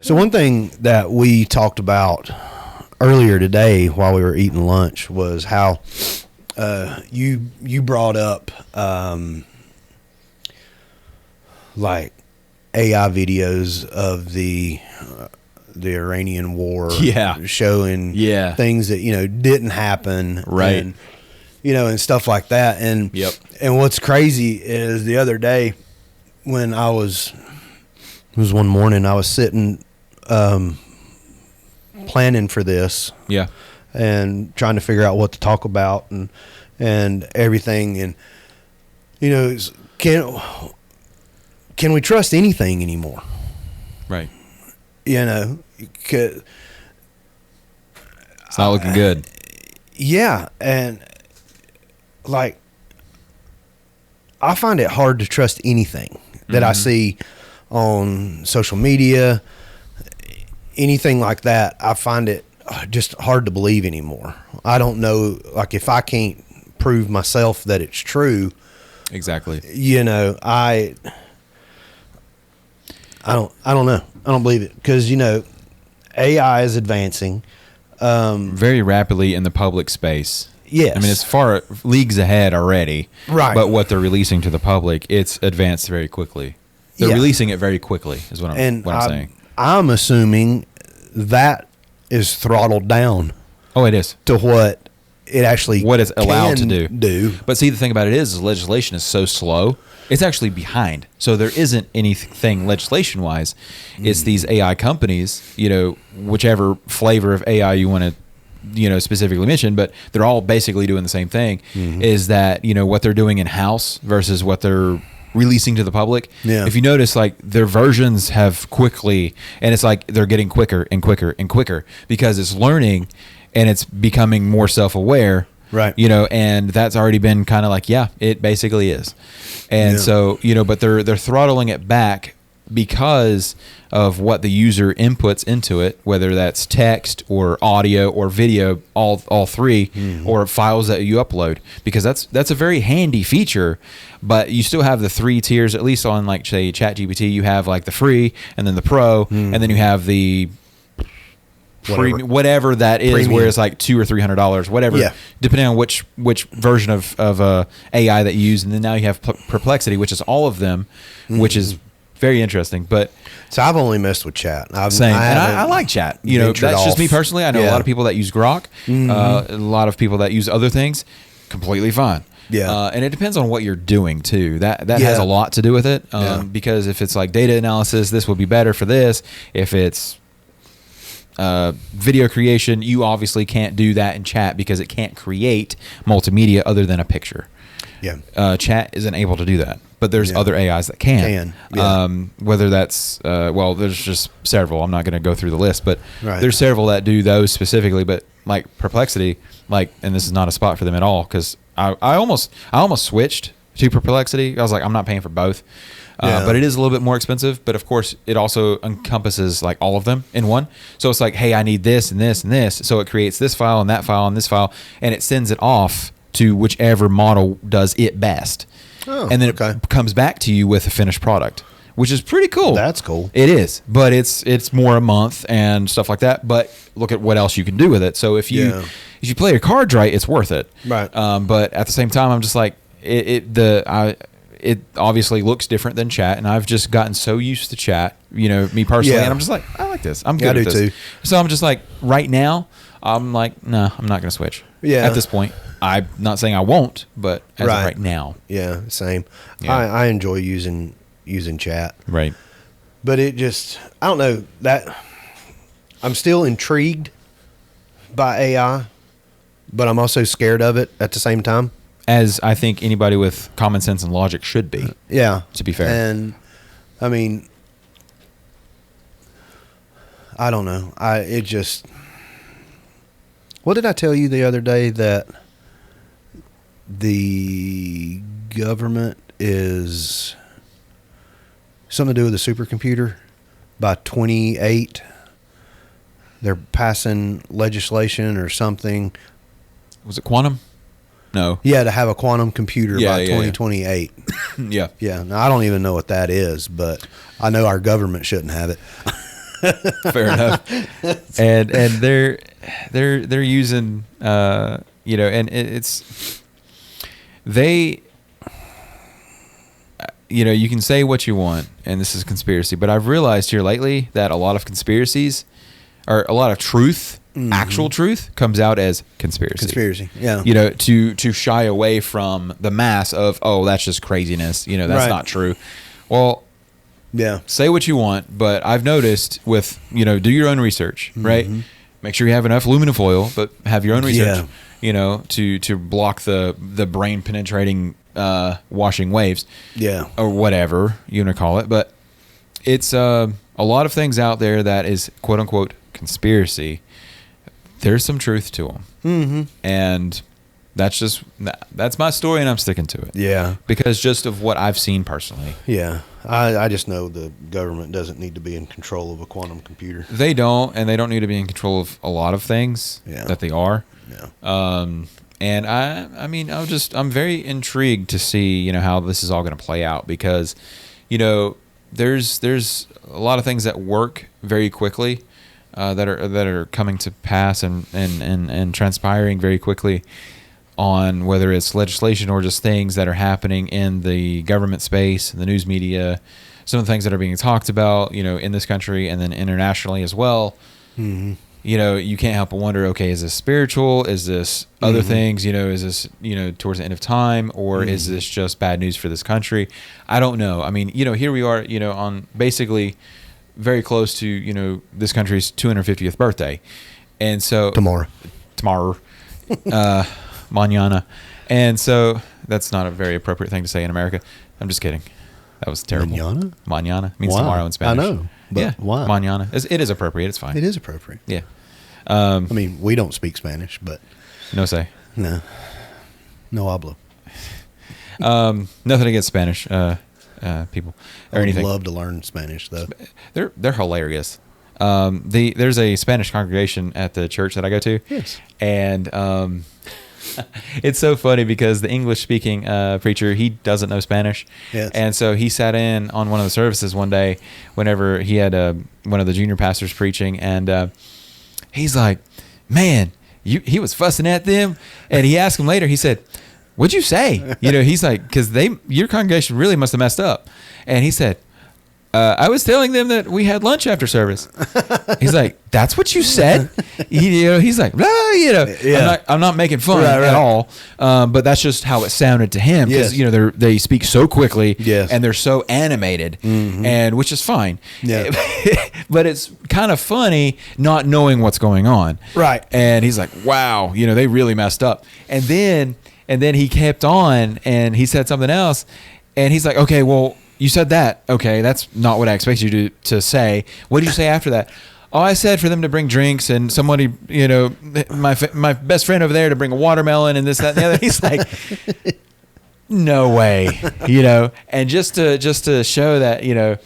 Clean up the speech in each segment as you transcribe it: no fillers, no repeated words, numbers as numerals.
So one thing that we talked about earlier today while we were eating lunch was how you brought up like AI videos of the Iranian war, showing things that didn't happen, right? And, and stuff like that. And and what's crazy is the other day when it was one morning, I was sitting planning for this, and trying to figure out what to talk about and everything, and can we trust anything anymore? Right. It's not looking good. Yeah, and like I find it hard to trust anything that I see on social media, anything like that. I find it just hard to believe anymore. I don't know, like if I can't prove myself that it's true. Exactly. I don't know. I don't believe it because AI is advancing very rapidly in the public space. Yes. I mean, it's far leagues ahead already. Right. But what they're releasing to the public, it's advanced very quickly. They're releasing it very quickly is what I'm saying. I'm assuming that is throttled down. Oh, it is. To what it actually what it's allowed to do. But see, the thing about it is legislation is so slow. It's actually behind. So there isn't anything legislation-wise. It's these AI companies, whichever flavor of AI you want to specifically mention, but they're all basically doing the same thing, is that, what they're doing in-house versus what they're releasing to the public. Yeah. If you notice, like, their versions have quickly, and it's like they're getting quicker and quicker and quicker because it's learning and it's becoming more self-aware. Right. And that's already been kind of like, it basically is. And so, but they're throttling it back because of what the user inputs into it, whether that's text or audio or video, all three, or files that you upload, because that's a very handy feature. But you still have the 3 tiers, at least on, like, say, ChatGPT. You have like the free, and then the pro, and then you have the whatever that is, premium, where it's like $200 or $300, whatever, depending on which version of AI that you use. And then now you have Perplexity, which is all of them, which is very interesting. But so I've only messed with Chat. I like Chat. That's just me personally. I know a lot of people that use Grok, a lot of people that use other things, completely fine. Yeah. And it depends on what you're doing too. That has a lot to do with it. Because if it's like data analysis, this would be better for this. If it's video creation, you obviously can't do that in Chat because it can't create multimedia other than a picture. Chat isn't able to do that, but there's other AIs that can. Whether that's there's just several. I'm not going to go through the list, but there's several that do those specifically. But like Perplexity, and this is not a spot for them at all, because I almost switched to Perplexity. I was like, I'm not paying for both. But it is a little bit more expensive. But of course, it also encompasses like all of them in one. So it's like, hey, I need this and this and this. So it creates this file and that file and this file, and it sends it off to whichever model does it best. And then it comes back to you with a finished product, which is pretty cool. That's cool. It is, but it's more a month and stuff like that. But look at what else you can do with it. So if you play your cards right, it's worth it. Right. But at the same time, I'm just like it obviously looks different than Chat, and I've just gotten so used to Chat, me personally, and I'm just like, I like this. I'm good at this. Too. So I'm just like, right now, I'm like, nah, I'm not going to switch. At this point, I'm not saying I won't, but as of right now. Yeah, same. Yeah. I enjoy using Chat. Right. But it just, I don't know, that I'm still intrigued by AI, but I'm also scared of it at the same time. As I think anybody with common sense and logic should be. To be fair. And I mean, I don't know. What did I tell you the other day, that the government is something to do with a supercomputer? By 28, they're passing legislation or something. Was it quantum? No. Yeah, to have a quantum computer by 2028. Yeah. Yeah. Now, I don't even know what that is, but I know our government shouldn't have it. Fair enough. And they're using you know, and it's they. You know, you can say what you want, and this is conspiracy, but I've realized here lately that a lot of conspiracies, or a lot of truth, actual truth, comes out as conspiracy. Conspiracy, yeah. You know, to shy away from the mass of, oh, that's just craziness. You know, that's not true. Well, yeah. Say what you want, but I've noticed with, you know, do your own research, right? Make sure you have enough aluminum foil, but have your own research, you know, to block the brain penetrating washing waves, or whatever you want to call it. But it's a lot of things out there that is quote unquote conspiracy. There's some truth to them, and that's my story, and I'm sticking to it. Yeah, because just of what I've seen personally. Yeah, I just know the government doesn't need to be in control of a quantum computer. They don't, and they don't need to be in control of a lot of things that they are. Yeah. And I mean, I'm very intrigued to see, you know, how this is all going to play out, because, you know, there's a lot of things that work very quickly, that are coming to pass and transpiring very quickly, on whether it's legislation or just things that are happening in the government space, the news media, some of the things that are being talked about, you know, in this country and then internationally as well. You know, you can't help but wonder, okay, is this spiritual? Is this other things? You know, is this, you know, towards the end of time, or is this just bad news for this country? I don't know. I mean, you know, here we are, you know, on basically very close to, you know, this country's 250th birthday. And so tomorrow, mañana. And so that's not a very appropriate thing to say in America. I'm just kidding. That was terrible. Mañana means tomorrow in Spanish. I know. But why? Mañana. It is appropriate. It's fine. It is appropriate. Yeah. I mean, we don't speak Spanish, but no say. No hablo. Nothing against Spanish people or anything. I would love to learn Spanish, though. They're hilarious. There's a Spanish congregation at the church that I go to. Yes. And it's so funny because the English-speaking preacher, he doesn't know Spanish. Yes. And so he sat in on one of the services one day whenever he had one of the junior pastors preaching, and he's like, man, he was fussing at them. And he asked him later, he said, what'd you say? You know, he's like, because your congregation really must have messed up. And he said, I was telling them that we had lunch after service. He's like, that's what you said? He's like, you know, I'm not making fun at all. But that's just how it sounded to him, because, you know, they speak so quickly and they're so animated, and which is fine. Yeah. But it's kind of funny not knowing what's going on. Right. And he's like, wow, you know, they really messed up. And then he kept on and he said something else, and he's like, okay, well, you said that. Okay, that's not what I expected you to say. What did you say after that? Oh, I said for them to bring drinks, and somebody, you know, my best friend over there to bring a watermelon and this, that, and the other. He's like, no way, you know. And just to show that, you know,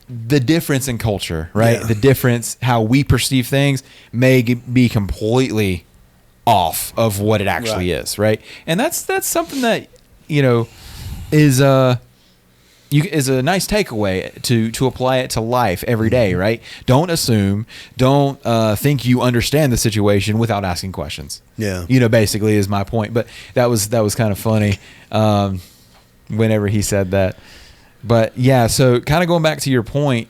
the difference in culture, right? Yeah. The difference how we perceive things may be completely off of what it actually is, right? And that's something that, you know, is is a nice takeaway to apply it to life every day, right? Don't assume, don't think you understand the situation without asking questions. Yeah, you know, basically is my point. But that was kind of funny whenever he said that. But yeah, so kind of going back to your point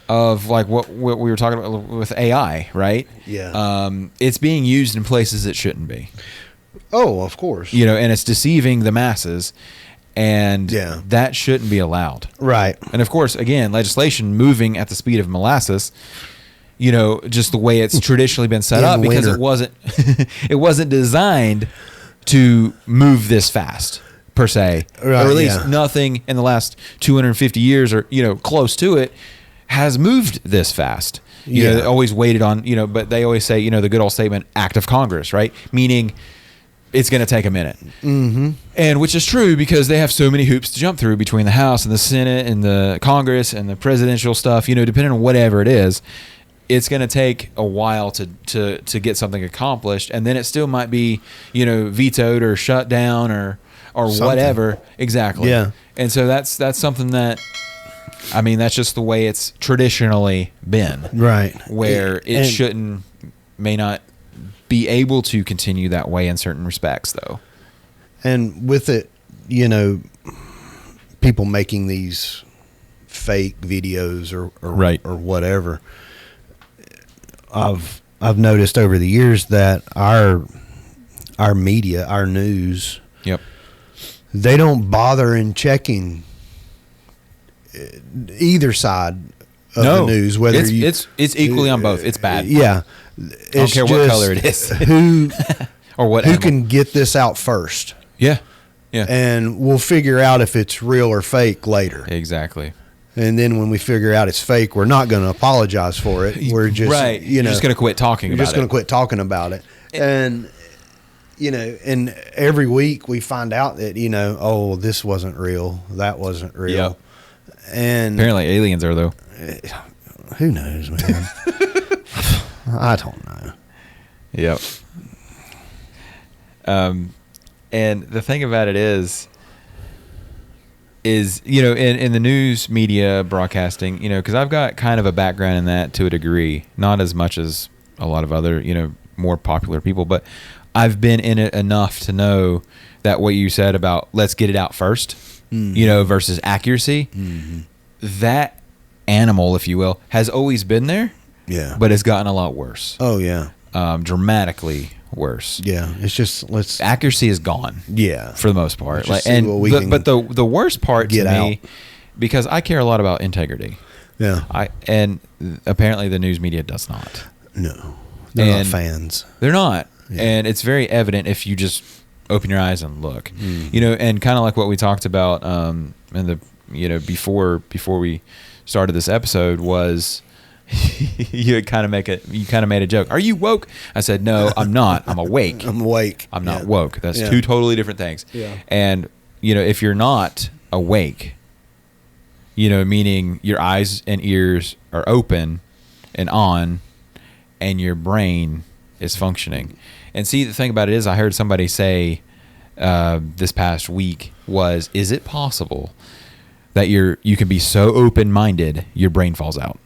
of like what we were talking about with AI, right? Yeah, it's being used in places it shouldn't be. Oh, of course. You know, and it's deceiving the masses. And that shouldn't be allowed. Right. And of course, again, legislation moving at the speed of molasses, you know, just the way it's traditionally been set up, because it wasn't designed to move this fast per se. Right, or at least nothing in the last 250 years or, you know, close to it has moved this fast. You know, they always waited on, you know, but they always say, you know, the good old statement, act of Congress, right? Meaning it's going to take a minute. And which is true, because they have so many hoops to jump through between the House and the Senate and the Congress and the presidential stuff, you know, depending on whatever it is, it's going to take a while to get something accomplished. And then it still might be, you know, vetoed or shut down or whatever. Exactly. Yeah. And so that's something that I mean, that's just the way it's traditionally been. Right. Where it may not be able to continue that way in certain respects, though. And with it, you know, people making these fake videos or whatever, I've noticed over the years that our media, our news, they don't bother in checking either side of the news. Whether it's equally on both. It's bad. Yeah, I don't care what color it is. Who or what? Who can get this out first? Yeah. And we'll figure out if it's real or fake later. Exactly. And then when we figure out it's fake, we're not going to apologize for it. We're just You're just going to quit talking about it. You're just going to quit talking about it. And you know, and every week we find out that, you know, oh, this wasn't real, that wasn't real. Yep. And apparently aliens are, though. Who knows, man? I don't know. Yep. And the thing about it is, you know, in the news media broadcasting, you know, because I've got kind of a background in that to a degree, not as much as a lot of other, you know, more popular people, but I've been in it enough to know that what you said about let's get it out first, you know, versus accuracy, that animal, if you will, has always been there, but it's gotten a lot worse. Oh, yeah. Dramatically worse. Yeah, it's just accuracy is gone. Yeah, for the most part. But the worst part to me, because I care a lot about integrity. Yeah, and apparently the news media does not. No, they're not fans. They're not, and it's very evident if you just open your eyes and look. You know, and kind of like what we talked about in the before we started this episode was. you kind of made a joke. Are you woke? I said, no, I'm not. I'm awake. I'm awake. I'm not woke. That's two totally different things. Yeah. And, you know, if you're not awake, you know, meaning your eyes and ears are open and on and your brain is functioning. And see, the thing about it is I heard somebody say this past week is it possible that you can be so open-minded your brain falls out?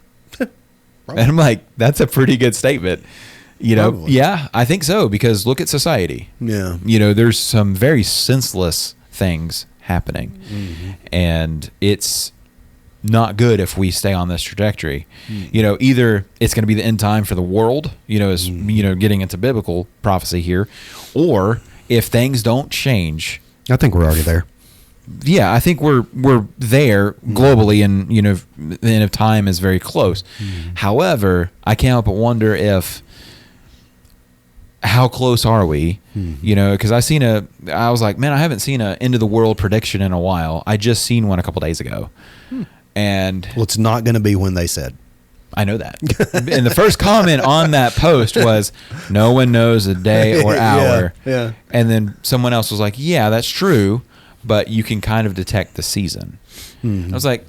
And I'm like, that's a pretty good statement. You know, Probably. Yeah, I think so, because look at society. Yeah. You know, there's some very senseless things happening. And it's not good if we stay on this trajectory. You know, either it's going to be the end time for the world, you know, as you know, getting into biblical prophecy here, or if things don't change. I think we're already there. Yeah, I think we're there globally, and you know, the end of time is very close. However, I can't help but wonder how close are we? You know, because I was like, man, I haven't seen a end of the world prediction in a while. I just seen one a couple days ago, and well, it's not going to be when they said. I know that. And the first comment on that post was, "No one knows a day or hour." Yeah. And then someone else was like, "Yeah, that's true." But you can kind of detect the season. I was like,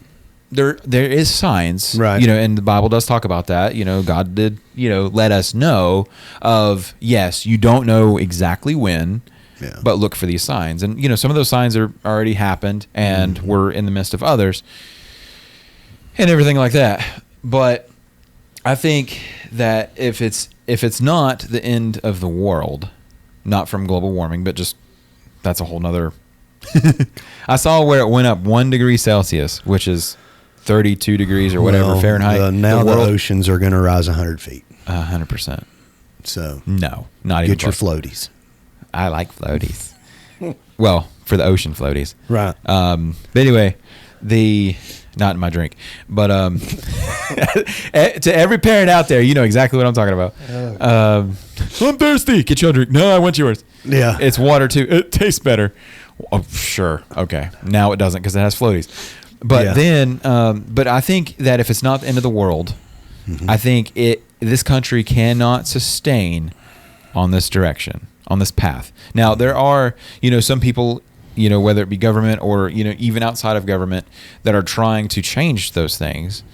there is signs, right? You know, and the Bible does talk about that. You know, God did, you know, let us know of, yes, you don't know exactly when, but look for these signs. And, you know, some of those signs are already happened, and we're in the midst of others and everything like that. But I think that if it's not the end of the world, not from global warming, but just that's a whole nother. I saw where it went up 1 degree Celsius, which is 32 degrees or whatever Fahrenheit. Now the oceans are going to rise 100 feet. 100%. So no, not even. Get your floaties. I like floaties. Well, for the ocean floaties, right? But anyway, not in my drink, but to every parent out there, you know exactly what I'm talking about. I'm thirsty. Get your drink. No, I want yours. Yeah, it's water too. It tastes better. Oh, sure. Okay. Now it doesn't because it has floaties. But then, but I think that if it's not the end of the world, I think this country cannot sustain on this direction, on this path. Now, there are, you know, some people, you know, whether it be government or, you know, even outside of government that are trying to change those things.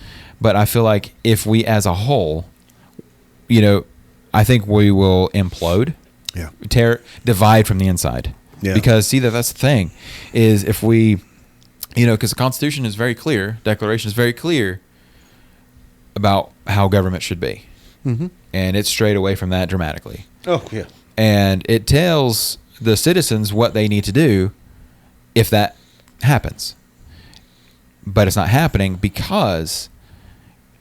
But I feel like if we as a whole, you know, I think we will implode, divide from the inside. Yeah. Because see, that's the thing is if we You know, because the Constitution is very clear, Declaration is very clear about how government should be. Mm-hmm. And it's strayed away from that dramatically. Oh, yeah. And it tells the citizens what they need to do if that happens. But it's not happening because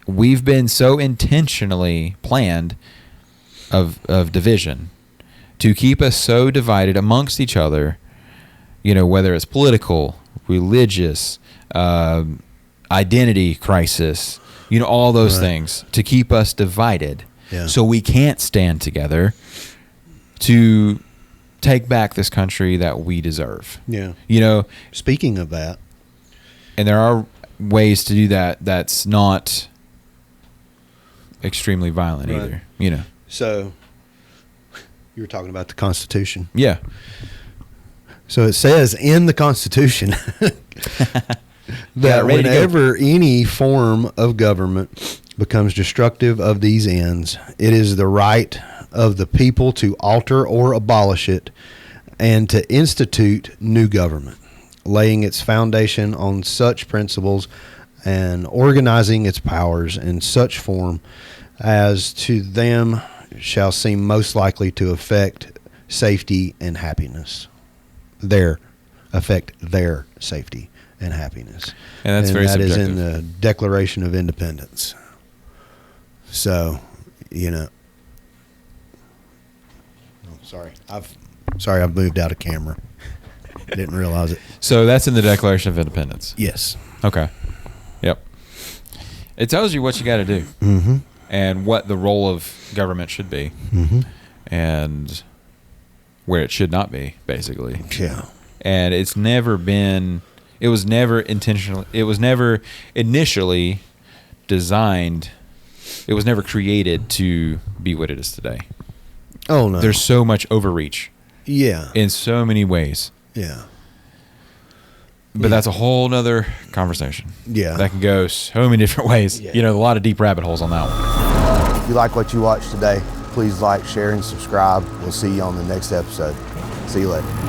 we've been so intentionally planned of division to keep us so divided amongst each other, you know, whether it's political, religious, identity crisis, you know, all those things to keep us divided. Yeah. So we can't stand together to take back this country that we deserve. Yeah. You know, speaking of that, and there are ways to do that that's not extremely violent either, you know. So you were talking about the Constitution. Yeah. So it says in the Constitution that whenever any form of government becomes destructive of these ends, it is the right of the people to alter or abolish it and to institute new government, laying its foundation on such principles and organizing its powers in such form as to them shall seem most likely to affect safety and happiness. Affect their safety and happiness. And that's very subjective. That is in the Declaration of Independence. So, you know. Oh, sorry. I've moved out of camera. Didn't realize it. So that's in the Declaration of Independence? Yes. Okay. Yep. It tells you what you got to do. Mm-hmm. And what the role of government should be. Mm-hmm. And where it should not be, basically. Yeah. And it was never intentional. It was never initially designed. It was never created to be what it is today. Oh, no. There's so much overreach. Yeah. In so many ways. Yeah. But that's a whole nother conversation. Yeah. That can go so many different ways. Yeah. You know, a lot of deep rabbit holes on that one. If you like what you watched today, please like, share, and subscribe. We'll see you on the next episode. See you later.